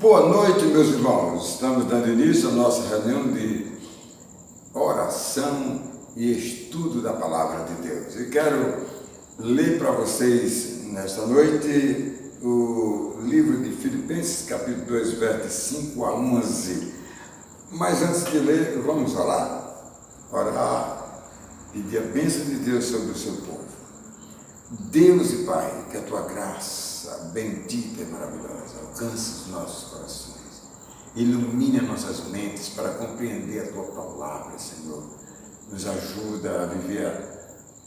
Boa noite, meus irmãos. Estamos dando início à nossa reunião de oração e estudo da Palavra de Deus. E quero ler para vocês nesta noite o livro de Filipenses, capítulo 2, versos 5 a 11. Mas antes de ler, vamos orar, pedir a bênção de Deus sobre o seu povo. Deus e Pai, que a tua graça bendita e maravilhosa alcance os nossos corações, ilumine as nossas mentes para compreender a tua palavra, Senhor. Nos ajuda a viver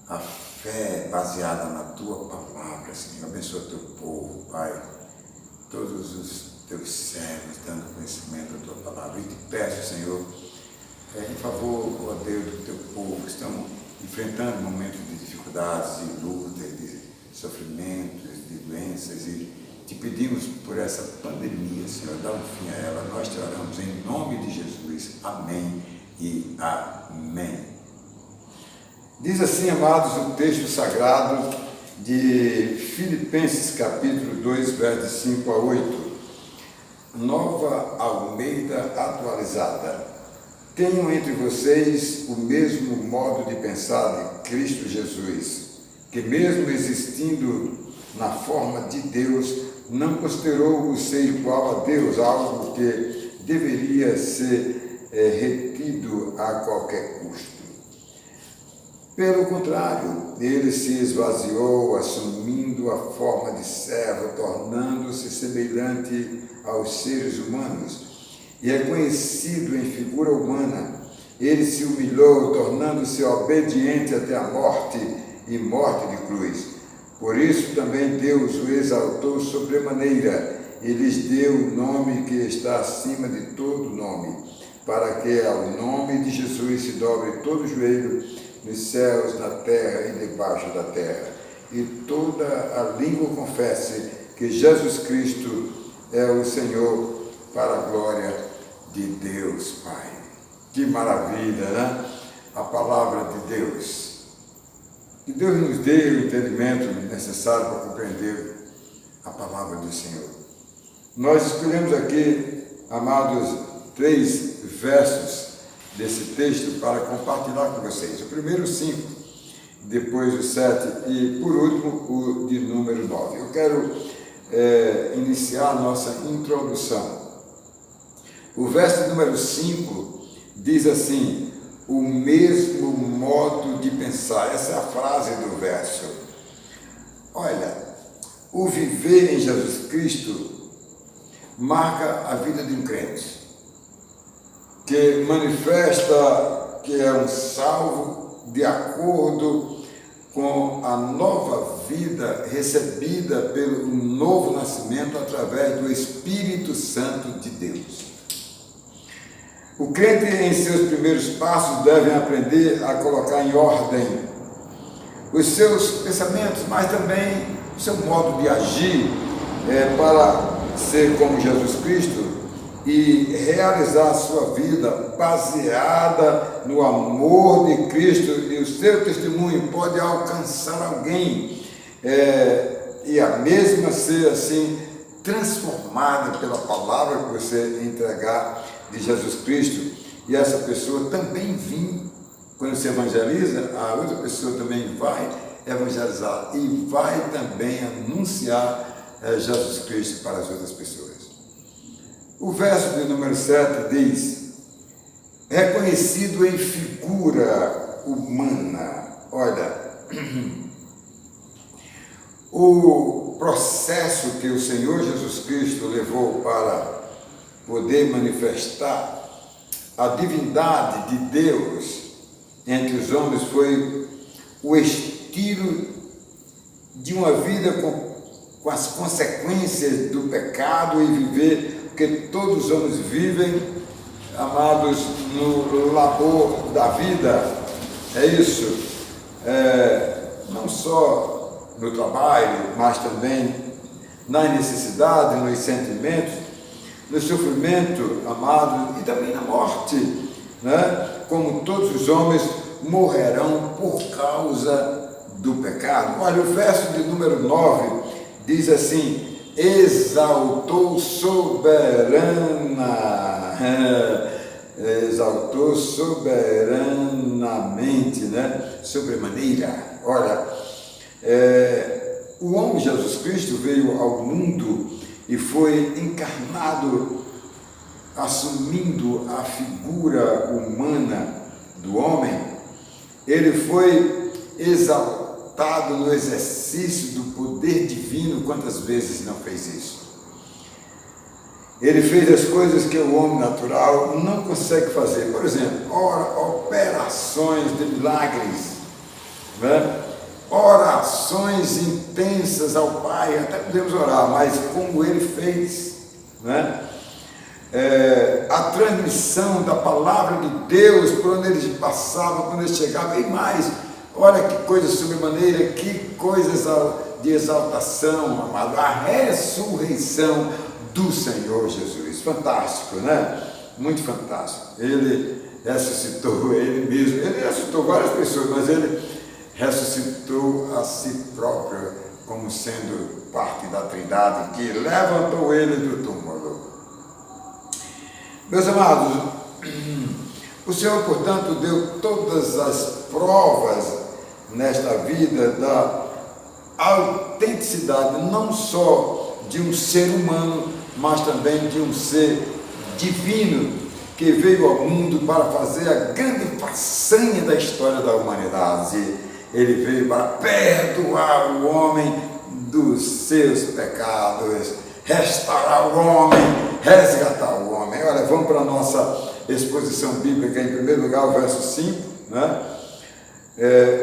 a fé baseada na tua palavra, Senhor. Abençoa o teu povo, Pai, todos os teus servos dando conhecimento da tua palavra. E te peço, Senhor, em favor, ó Deus, do teu povo que estão enfrentando momentos de dificuldades, de lutas, de sofrimentos, de doenças, e te pedimos por essa pandemia, Senhor, dá um fim a ela. Nós te oramos em nome de Jesus. Amém e amém. Diz assim, amados, o texto sagrado de Filipenses, capítulo 2, versos 5 a 8. Nova Almeida atualizada. Tenham entre vocês o mesmo modo de pensar de Cristo Jesus, que mesmo existindo na forma de Deus, não considerou o ser igual a Deus, algo que deveria ser retido a qualquer custo. Pelo contrário, ele se esvaziou, assumindo a forma de servo, tornando-se semelhante aos seres humanos, e é conhecido em figura humana. Ele se humilhou, tornando-se obediente até a morte e morte de cruz. Por isso também Deus o exaltou sobremaneira e lhes deu o nome que está acima de todo nome, para que ao nome de Jesus se dobre todo o joelho nos céus, na terra e debaixo da terra, e toda a língua confesse que Jesus Cristo é o Senhor, para a glória de Deus Pai. Que maravilha, né? A palavra de Deus. Que Deus nos dê o entendimento necessário para compreender a palavra do Senhor. Nós escolhemos aqui, amados, 3 versos desse texto para compartilhar com vocês. O primeiro 5, depois o 7 e, por último, o de número 9. Eu quero iniciar a nossa introdução. O verso número 5 diz assim: o mesmo modo de pensar. Essa é a frase do verso. Olha, o viver em Jesus Cristo marca a vida de um crente, que manifesta que é um salvo de acordo com a nova vida recebida pelo novo nascimento através do Espírito Santo de Deus. O crente, em seus primeiros passos, deve aprender a colocar em ordem os seus pensamentos, mas também o seu modo de agir para ser como Jesus Cristo e realizar a sua vida baseada no amor de Cristo, e o seu testemunho pode alcançar alguém e a mesma ser assim transformada pela palavra que você entregar de Jesus Cristo, e essa pessoa também quando se evangeliza, a outra pessoa também vai evangelizar e vai também anunciar Jesus Cristo para as outras pessoas. O verso de número 7 diz: reconhecido em figura humana. Olha, o processo que o Senhor Jesus Cristo levou para poder manifestar a divindade de Deus entre os homens foi o estilo de uma vida com as consequências do pecado e viver, porque todos os homens vivem, amados, no labor da vida. É isso, não só no trabalho, mas também na necessidade, nos sentimentos, no sofrimento, amado, e também na morte, né? Como todos os homens morrerão por causa do pecado. Olha, o verso de número 9 diz assim: exaltou soberanamente, né? Sobremaneira. Olha, o homem Jesus Cristo veio ao mundo e foi encarnado, assumindo a figura humana do homem. Ele foi exaltado no exercício do poder divino. Quantas vezes não fez isso? Ele fez as coisas que o homem natural não consegue fazer. Por exemplo, operações de milagres, né? Orações intensas ao Pai. Até podemos orar, mas como ele fez, né? A transmissão da palavra de Deus por onde ele passava, quando ele chegava, e mais, olha que coisa sobremaneira, que coisas de exaltação, amado, a ressurreição do Senhor Jesus. Fantástico, né? Muito fantástico. Ele ressuscitou ele mesmo, ele ressuscitou várias pessoas, mas ele ressuscitou a si próprio como sendo parte da Trindade, que levantou ele do túmulo. Meus amados, o Senhor, portanto, deu todas as provas nesta vida da autenticidade, não só de um ser humano, mas também de um ser divino, que veio ao mundo para fazer a grande façanha da história da humanidade. Ele veio para perdoar o homem dos seus pecados, restaurar o homem, resgatar o homem. Olha, vamos para a nossa exposição bíblica, em primeiro lugar, o verso 5, né?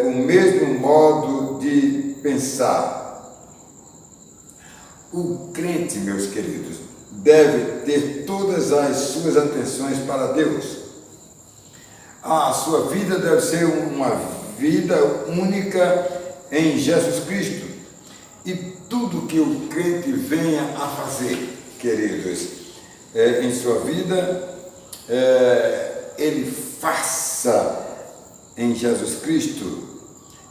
O mesmo modo de pensar. O crente, meus queridos, deve ter todas as suas atenções para Deus. A sua vida deve ser uma vida única em Jesus Cristo. E tudo que o crente venha a fazer, queridos, em sua vida, ele faça em Jesus Cristo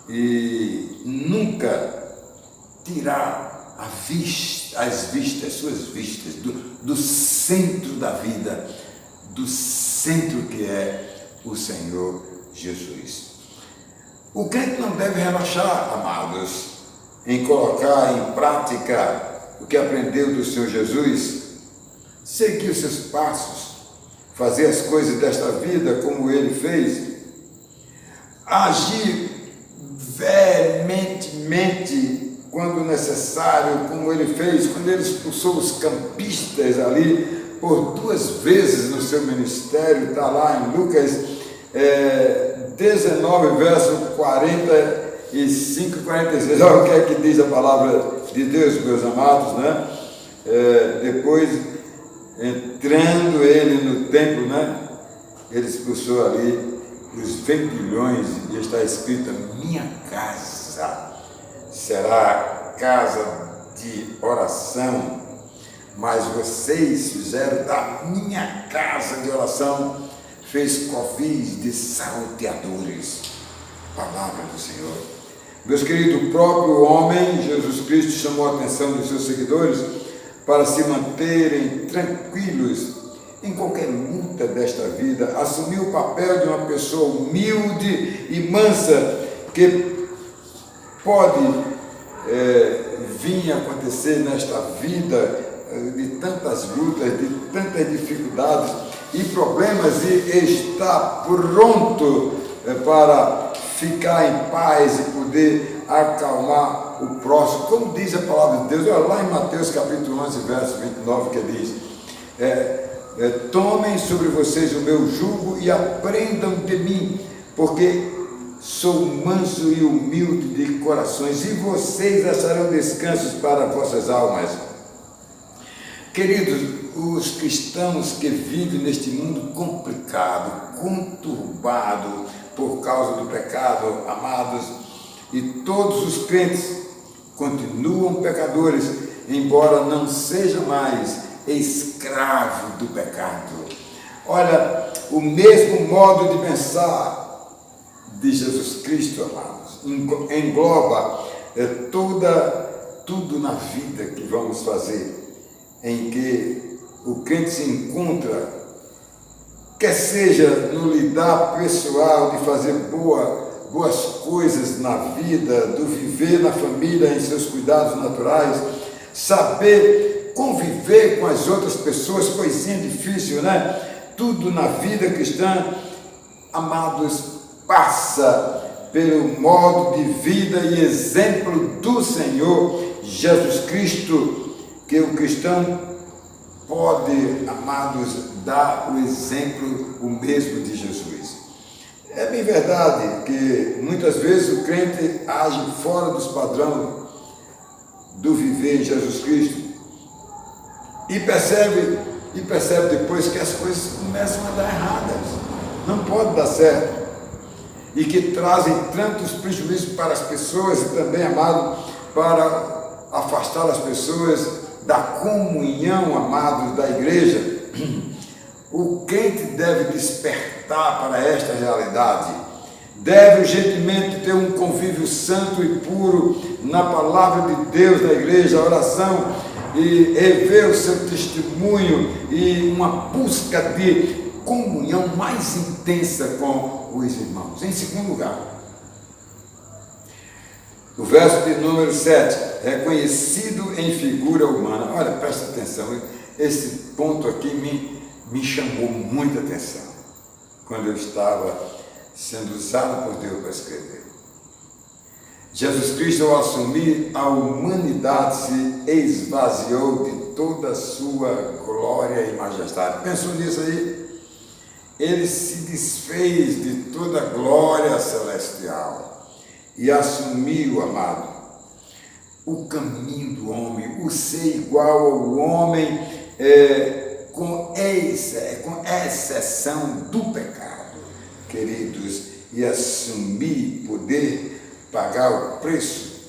e nunca tirar suas vistas do centro da vida, do centro que é o Senhor Jesus. O crente não deve relaxar, amados, em colocar em prática o que aprendeu do Senhor Jesus, seguir os seus passos, fazer as coisas desta vida como ele fez, agir veementemente quando necessário, como ele fez, quando ele expulsou os campistas ali por 2 vezes no seu ministério. Está lá em Lucas 19, verso 45 e 46. Olha o que é que diz a palavra de Deus, meus amados, né? Depois, entrando ele no templo, né? Ele expulsou ali os vendilhões, e está escrito: minha casa será casa de oração, mas vocês fizeram da minha casa de oração, fez covis de salteadores. Palavra do Senhor. Meus queridos, o próprio homem, Jesus Cristo, chamou a atenção dos seus seguidores para se manterem tranquilos em qualquer luta desta vida, assumiu o papel de uma pessoa humilde e mansa, que pode vir a acontecer nesta vida de tantas lutas, de tantas dificuldades e problemas, e está pronto para ficar em paz e poder acalmar o próximo, como diz a palavra de Deus. Olha lá em Mateus capítulo 11, verso 29, que diz: tomem sobre vocês o meu jugo e aprendam de mim, porque sou manso e humilde de corações, e vocês acharão descansos para vossas almas. Queridos, os cristãos que vivem neste mundo complicado, conturbado por causa do pecado, amados, e todos os crentes continuam pecadores, embora não sejam mais escravo do pecado. Olha, o mesmo modo de pensar engloba tudo na vida que vamos fazer, em que o crente se encontra, quer seja no lidar pessoal, de fazer boas coisas na vida, do viver na família, em seus cuidados naturais, saber conviver com as outras pessoas, coisinha difícil, né? Tudo na vida cristã, amados, passa pelo modo de vida e exemplo do Senhor Jesus Cristo, que o cristão pode, amados, dar o exemplo, o mesmo de Jesus. É bem verdade que muitas vezes o crente age fora dos padrões do viver em Jesus Cristo e percebe depois que as coisas começam a dar erradas, não pode dar certo, e que trazem tantos prejuízos para as pessoas e também, amado, para afastar as pessoas da comunhão, amados, da igreja. O crente deve despertar para esta realidade, deve urgentemente ter um convívio santo e puro na palavra de Deus, na igreja, a oração, e rever o seu testemunho e uma busca de comunhão mais intensa com os irmãos. Em segundo lugar, o verso de número 7, reconhecido em figura humana. Olha, presta atenção, esse ponto aqui me chamou muita atenção quando eu estava sendo usado por Deus para escrever. Jesus Cristo, ao assumir a humanidade, se esvaziou de toda a sua glória e majestade. Pensou nisso aí? Ele se desfez de toda a glória celestial e assumiu, amado, o caminho do homem, o ser igual ao homem, com exceção do pecado, queridos, e assumir, poder pagar o preço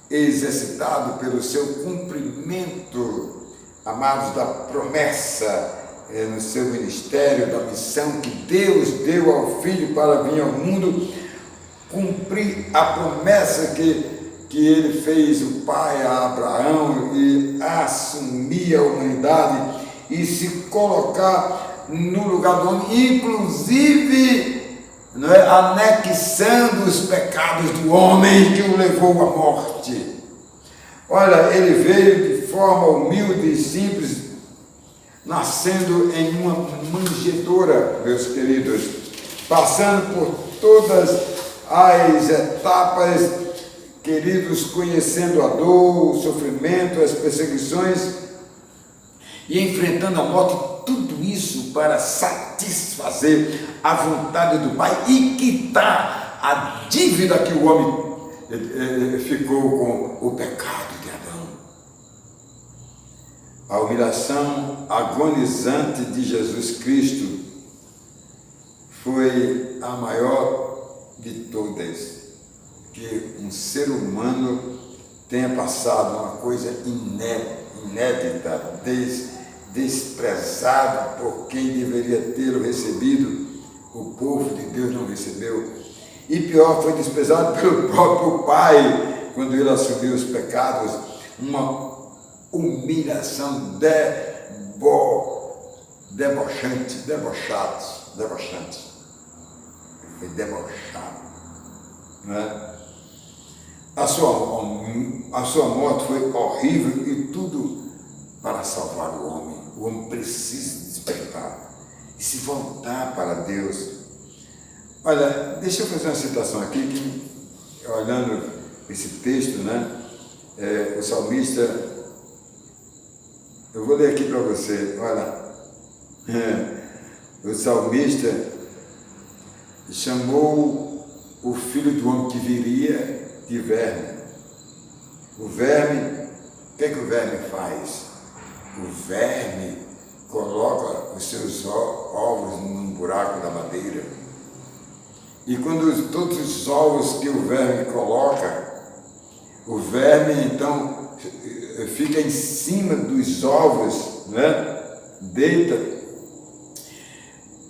exercitado pelo seu cumprimento, amados, da promessa no seu ministério, da missão que Deus deu ao Filho para vir ao mundo, cumprir a promessa que ele fez o pai a Abraão e assumir a humanidade e se colocar no lugar do homem, inclusive anexando os pecados do homem que o levou à morte. Olha, ele veio de forma humilde e simples, nascendo em uma manjedoura, meus queridos, passando por todas as etapas, queridos, conhecendo a dor, o sofrimento, as perseguições e enfrentando a morte, tudo isso para satisfazer a vontade do Pai e quitar a dívida que o homem ficou com o pecado de Adão. A humilhação agonizante de Jesus Cristo foi a maior de todas que um ser humano tenha passado, uma coisa inédita, desprezado por quem deveria tê-lo recebido, o povo de Deus não recebeu. E pior, foi desprezado pelo próprio Pai, quando ele assumiu os pecados, uma humilhação debochante. Ele foi debochado, né? A sua morte foi horrível e tudo para salvar o homem. O homem precisa despertar e se voltar para Deus. Olha, deixa eu fazer uma citação aqui, que, olhando esse texto, né? O salmista, eu vou ler aqui para você, olha, o salmista chamou o filho do homem que viria de verme. O verme, o que é que o verme faz? O verme coloca os seus ovos num buraco da madeira. E quando todos os ovos que o verme coloca, o verme então fica em cima dos ovos, né? Deita,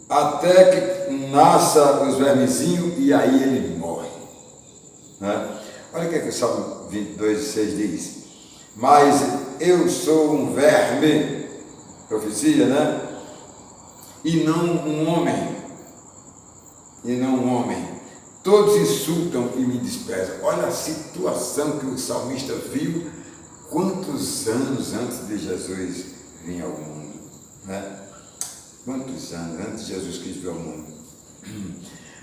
até que nasça os vermezinhos e aí ele morre, né? Olha o que o Salmo 22:6 diz: mas eu sou um verme, profecia, né? E não um homem. Todos insultam e me desprezam. Olha a situação que o salmista viu quantos anos antes de Jesus vir ao mundo, né? Quantos anos antes de Jesus Cristo vir ao mundo?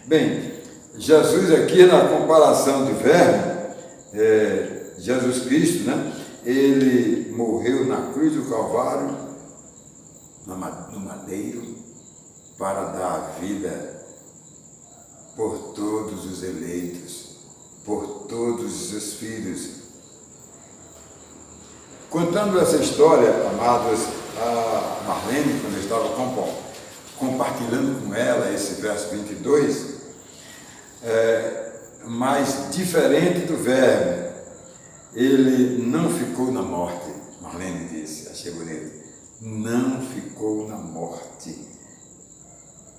Bem, Jesus aqui na comparação de verme, Jesus Cristo, né? Ele morreu na cruz do Calvário, no madeiro, para dar a vida por todos os eleitos, por todos os seus filhos. Contando essa história, amados, a Marlene, quando eu estava compartilhando com ela esse verso 22, mas diferente do verme, ele não ficou na morte. Marlene disse, achei bonito, não ficou na morte.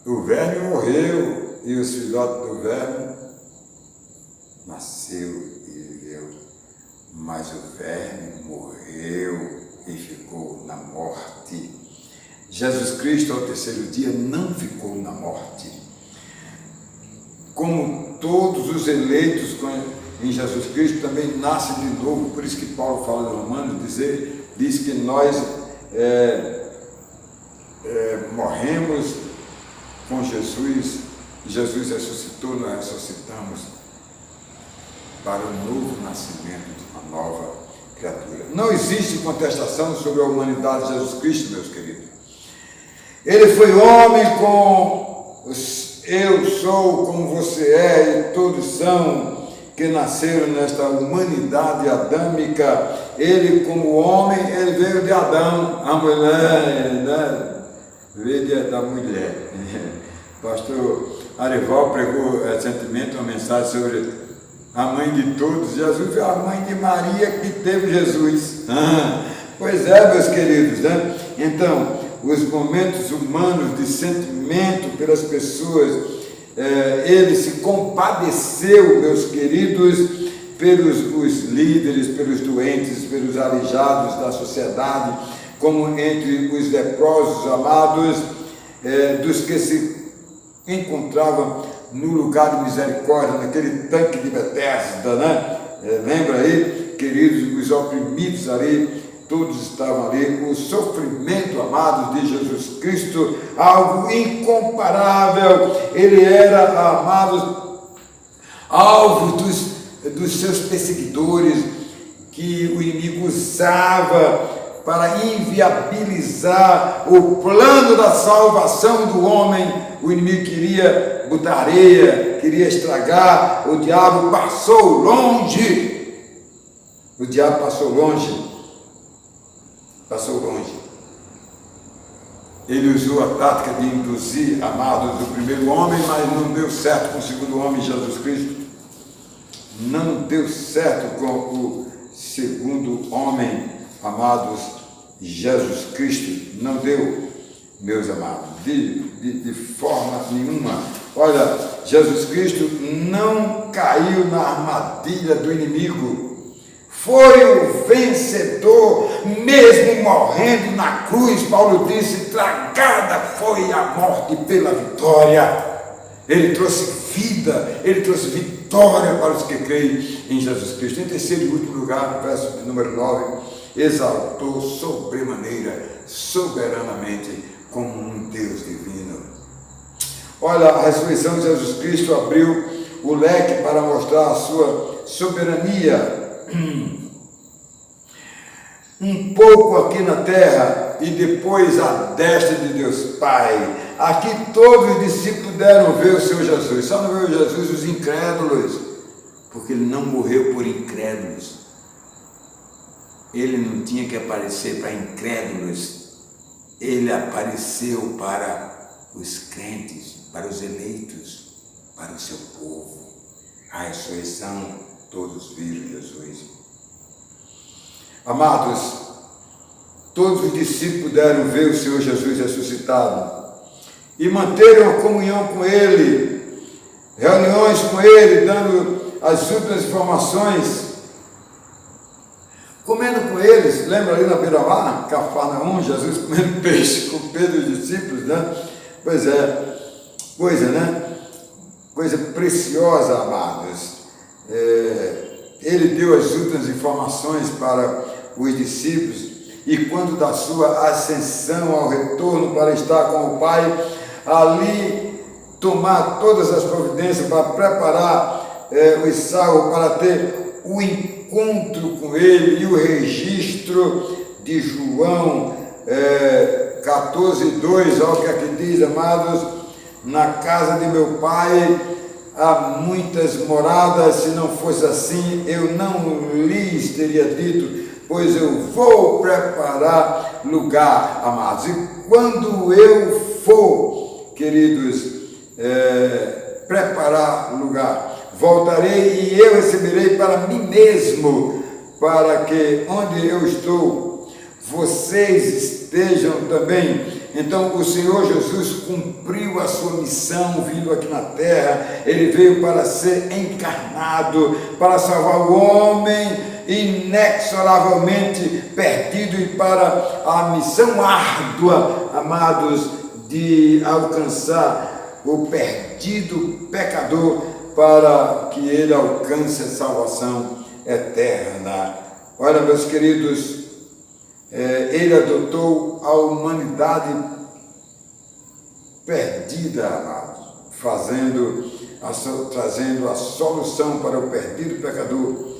O verme morreu, e os filhotes do verme nasceu e viveu, mas o verme morreu e ficou na morte. Jesus Cristo, ao terceiro dia, não ficou na morte. Como todos os eleitos em Jesus Cristo também nascem de novo, por isso que Paulo fala em Romanos, diz que nós morremos com Jesus. Jesus ressuscitou, nós ressuscitamos para o novo nascimento de uma nova criatura. Não existe contestação sobre a humanidade de Jesus Cristo, meus queridos. Ele foi homem com eu sou como você é e todos são que nasceram nesta humanidade adâmica. Ele como homem, ele veio de Adão, a mulher, né? Veio da mulher. Pastor Arival pregou recentemente uma mensagem sobre a mãe de todos. Jesus é a mãe de Maria que teve Jesus. Pois é, meus queridos, né? Então, os momentos humanos de sentimento pelas pessoas, ele se compadeceu, meus queridos, pelos os líderes, pelos doentes, pelos aleijados da sociedade, como entre os leprosos amados, dos que se encontrava no lugar de misericórdia, naquele tanque de Betesda, né? Lembra aí, queridos, os oprimidos ali, todos estavam ali. O sofrimento, amados, de Jesus Cristo, algo incomparável. Ele era, amados, alvo dos seus perseguidores, que o inimigo usava para inviabilizar o plano da salvação do homem. O inimigo queria botar areia, queria estragar. O diabo passou longe. O diabo passou longe. Ele usou a tática de induzir, amados, o primeiro homem, mas não deu certo com o segundo homem, Jesus Cristo. Não deu certo com o segundo homem, amados, Jesus Cristo. Não deu, meus amados, de forma nenhuma. Olha, Jesus Cristo não caiu na armadilha do inimigo. Foi o vencedor, mesmo morrendo na cruz. Paulo disse, tragada foi a morte pela vitória. Ele trouxe vida, ele trouxe vitória para os que creem em Jesus Cristo. Em terceiro e último lugar, verso número 9, exaltou sobremaneira, soberanamente, como um Deus divino. Olha, a ressurreição de Jesus Cristo abriu o leque para mostrar a sua soberania. Um pouco aqui na terra e depois à destra de Deus Pai. Aqui todos os discípulos puderam ver o Senhor Jesus. Só não viu Jesus os incrédulos, porque ele não morreu por incrédulos. Ele não tinha que aparecer para incrédulos. Ele apareceu para os crentes, para os eleitos, para o seu povo. A ressurreição, todos viram Jesus. Amados, todos os discípulos puderam ver o Senhor Jesus ressuscitado e manteram a comunhão com Ele, reuniões com Ele, dando as últimas informações, comendo comendo com eles. Lembra ali na beira-mar, Cafarnaum, Jesus comendo peixe com Pedro e os discípulos, né? Pois é, coisa preciosa, amados. Ele deu as últimas informações para os discípulos, e quando da sua ascensão ao retorno para estar com o Pai, ali tomar todas as providências para preparar o Saulo para ter o encontro com ele, e o registro de João 14:2, olha o que aqui diz, amados: na casa de meu Pai há muitas moradas, se não fosse assim, eu não lhes teria dito, pois eu vou preparar lugar, amados. E quando eu for, queridos, preparar lugar, voltarei e eu receberei para mim mesmo, para que onde eu estou, vocês estejam também. Então o Senhor Jesus cumpriu a sua missão vindo aqui na terra. Ele veio para ser encarnado, para salvar o homem inexoravelmente perdido, e para a missão árdua, amados, de alcançar o perdido pecador, para que ele alcance a salvação eterna. Olha, meus queridos, ele adotou a humanidade perdida, amados, trazendo a solução para o perdido pecador,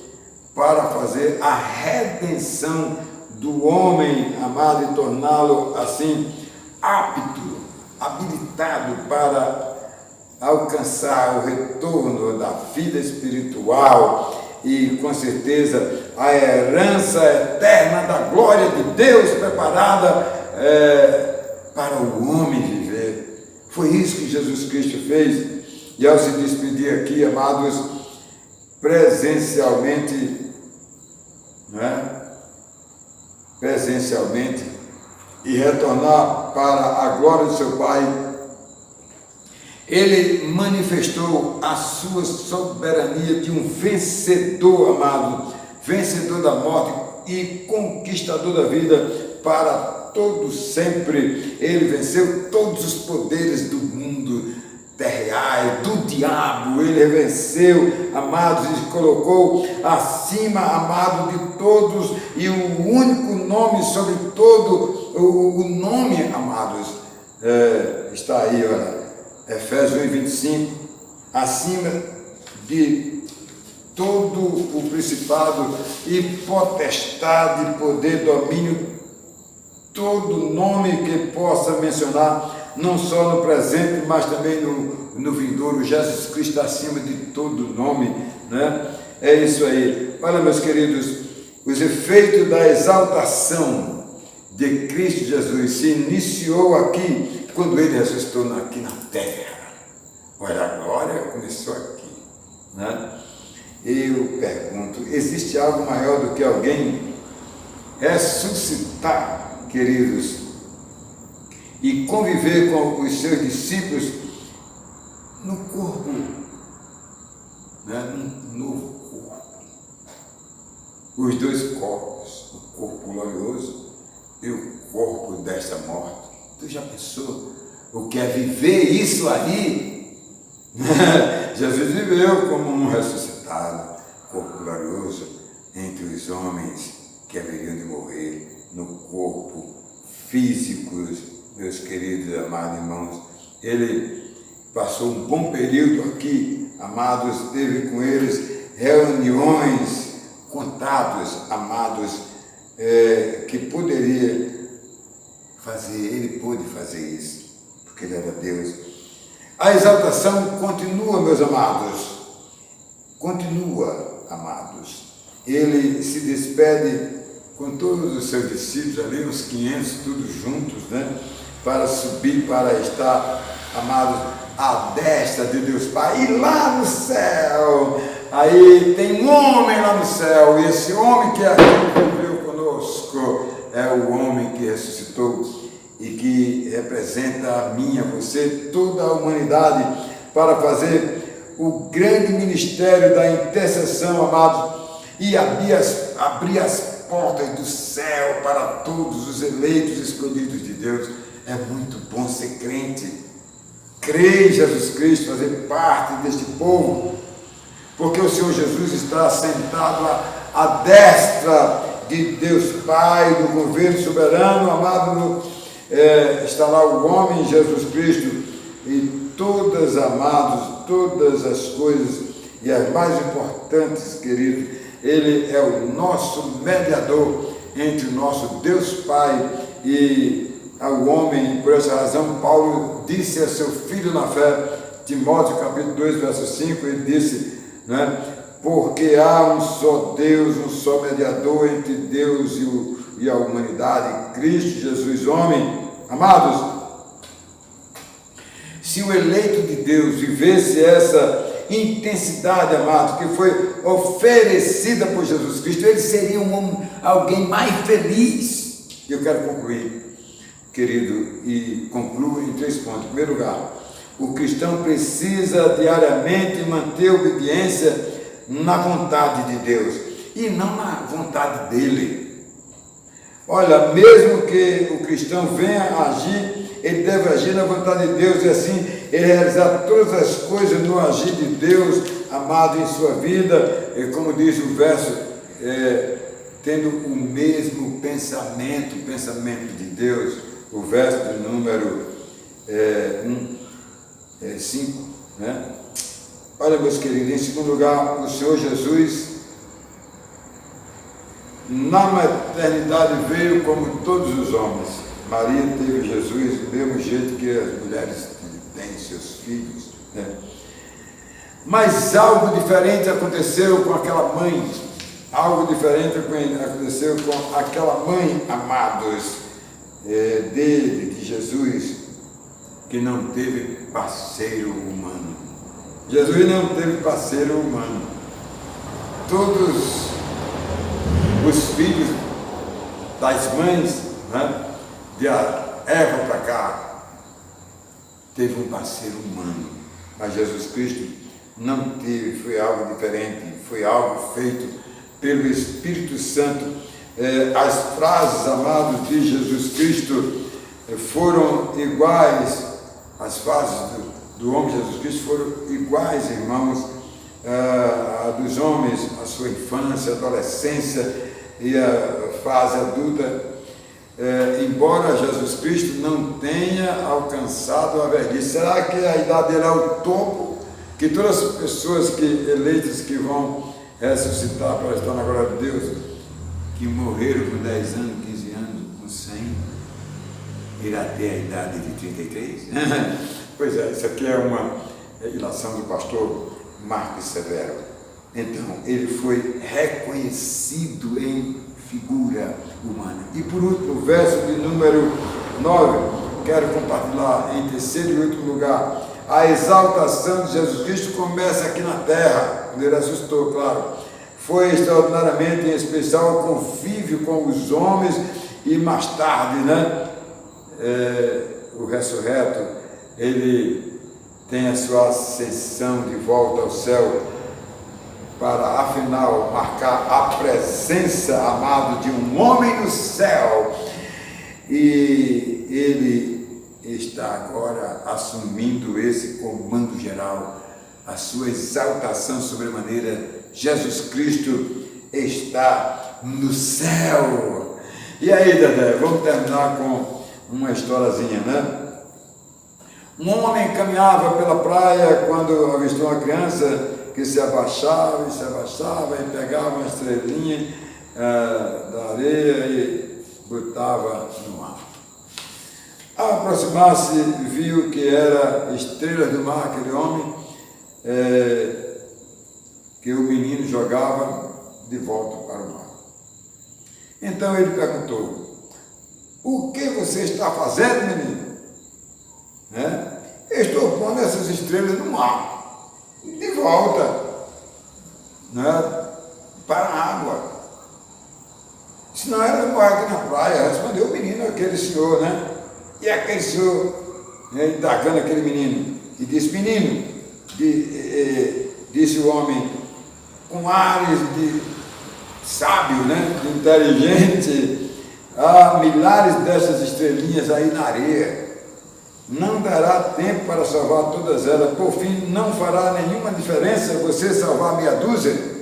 para fazer a redenção do homem, amado, e torná-lo assim apto, habilitado para alcançar o retorno da vida espiritual e, com certeza, a herança eterna da glória de Deus preparada para o homem viver. Foi isso que Jesus Cristo fez. E ao se despedir aqui, amados, presencialmente, e retornar para a glória do seu Pai, ele manifestou a sua soberania de um vencedor, amado, vencedor da morte e conquistador da vida para todo sempre. Ele venceu todos os poderes do mundo terreais, do diabo. Ele venceu, amados, e colocou acima, amado, de todos, e o único nome sobre todo o nome, amados, está aí, olha, Efésios 1:25, acima de todo o principado e potestade, poder, domínio, todo nome que possa mencionar, não só no presente, mas também no vindouro. Jesus Cristo está acima de todo nome, né? É isso aí. Olha, meus queridos, os efeitos da exaltação de Cristo Jesus se iniciou aqui, quando ele ressuscitou aqui na terra. Olha, a glória começou aqui, né? Eu pergunto, existe algo maior do que alguém ressuscitar, queridos, e conviver com os seus discípulos no corpo, né? Um novo corpo, os dois corpos, o corpo glorioso e o corpo desta morte. Tu já pensou o que é viver isso aí? Jesus viveu como um ressuscitado, corpo glorioso, entre os homens que haveriam de morrer no corpo físicos, meus queridos, amados irmãos. Ele passou um bom período aqui, amados, teve com eles reuniões, contatos, amados, que poderia fazer, ele pôde fazer isso, porque ele era Deus. A exaltação continua, meus amados, continua, amados. Ele se despede com todos os seus discípulos ali, uns 500, todos juntos, né? Para subir, para estar, amados, à destra de Deus Pai. E lá no céu, aí tem um homem lá no céu, e esse homem que aqui viveu conosco é o homem que ressuscitou e que representa a mim, a você, toda a humanidade, para fazer o grande ministério da intercessão, amados, e abrir as portas do céu para todos os eleitos escolhidos de Deus. É muito bom ser crente, crer em Jesus Cristo, fazer parte deste povo, porque o Senhor Jesus está sentado à destra de Deus Pai, do governo soberano, amado, está lá o homem Jesus Cristo, e todas, amados, todas as coisas, e as mais importantes, queridos, Ele é o nosso mediador entre o nosso Deus Pai e ao homem. Por essa razão, Paulo disse a seu filho na fé, Timóteo capítulo 2, verso 5, ele disse, né, porque há um só Deus, um só mediador entre Deus e a humanidade, Cristo Jesus, homem. Amados, se o eleito de Deus vivesse essa intensidade, amado, que foi oferecida por Jesus Cristo, ele seria alguém mais feliz. Eu quero concluir, querido, e concluo em 3 pontos. Em primeiro lugar, o cristão precisa diariamente manter obediência na vontade de Deus e não na vontade dele. Olha, mesmo que o cristão venha a agir, ele deve agir na vontade de Deus e assim ele realizar todas as coisas no agir de Deus, amado, em sua vida, e como diz o verso, tendo o mesmo pensamento, o pensamento de Deus, o verso de número 5, né? Olha, meus queridos, em segundo lugar, o Senhor Jesus, na maternidade, veio como todos os homens. Maria teve Jesus do mesmo jeito que as mulheres têm seus filhos, né? Mas algo diferente aconteceu com aquela mãe, algo diferente aconteceu com aquela mãe, amados, de Jesus, que não teve parceiro humano. Jesus não teve parceiro humano. Todos os filhos das mães, né, de Eva para cá, teve um parceiro humano, mas Jesus Cristo não teve, foi algo diferente, foi algo feito pelo Espírito Santo. As frases, amados, de Jesus Cristo foram iguais, as frases do homem Jesus Cristo foram iguais, irmãos, a dos homens, a sua infância, adolescência e a fase adulta. Embora Jesus Cristo não tenha alcançado a velhice. Será que a idade dele é o topo? Que todas as pessoas eleitas que vão ressuscitar para estar na glória de Deus, que morreram com 10 anos, 15 anos, com 100, irá ter a idade de 33? Pois é, isso aqui é uma ilação do pastor Marcos Severo. Então, ele foi reconhecido em figura humana. E por último, o verso de número 9, quero compartilhar em terceiro e último lugar. A exaltação de Jesus Cristo começa aqui na terra, quando ele assustou, claro. Foi extraordinariamente, em especial, o convívio com os homens e mais tarde, né, o ressurreto, ele tem a sua ascensão de volta ao céu, para, afinal, marcar a presença, amado, de um homem no céu. E ele está agora assumindo esse comando geral, a sua exaltação sobremaneira. Jesus Cristo está no céu. E aí, Dedé, vamos terminar com uma historiazinha, né? Um homem caminhava pela praia quando avistou uma criança que se abaixava e pegava uma estrelinha da areia e botava no mar. Ao aproximar-se, viu que era estrela do mar, aquele homem, que o menino jogava de volta para o mar. Então ele perguntou: o que você está fazendo, menino? Estou pondo essas estrelas no mar, de volta, né, para a água. Senão ela morre aqui na praia. Respondeu o menino, aquele senhor, né? E aquele senhor, indagando aquele menino, e disse: menino, disse o homem, com ares de sábio, né? Inteligente, há milhares dessas estrelinhas aí na areia. Não dará tempo para salvar todas elas. Por fim, não fará nenhuma diferença você salvar meia dúzia?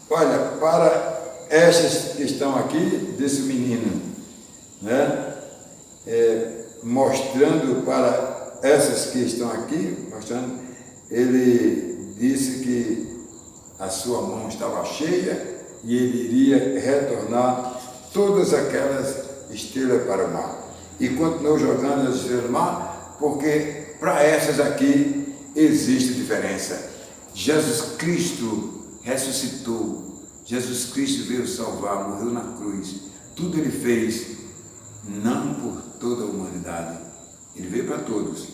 Olha, para estas que estão aqui, desse menino, né? Mostrando para essas que estão aqui, ele disse que a sua mão estava cheia e ele iria retornar todas aquelas estrelas para o mar. E continuou jogando as estrelas no mar, porque para essas aqui existe diferença. Jesus Cristo ressuscitou, Jesus Cristo veio salvar, morreu na cruz. Tudo ele fez, não por toda a humanidade, ele veio para todos,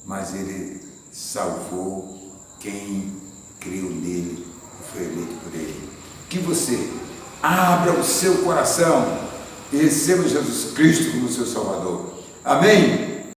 mas ele salvou quem creu nele, foi eleito por ele. Que você abra o seu coração e receba Jesus Cristo como seu Salvador. Amém?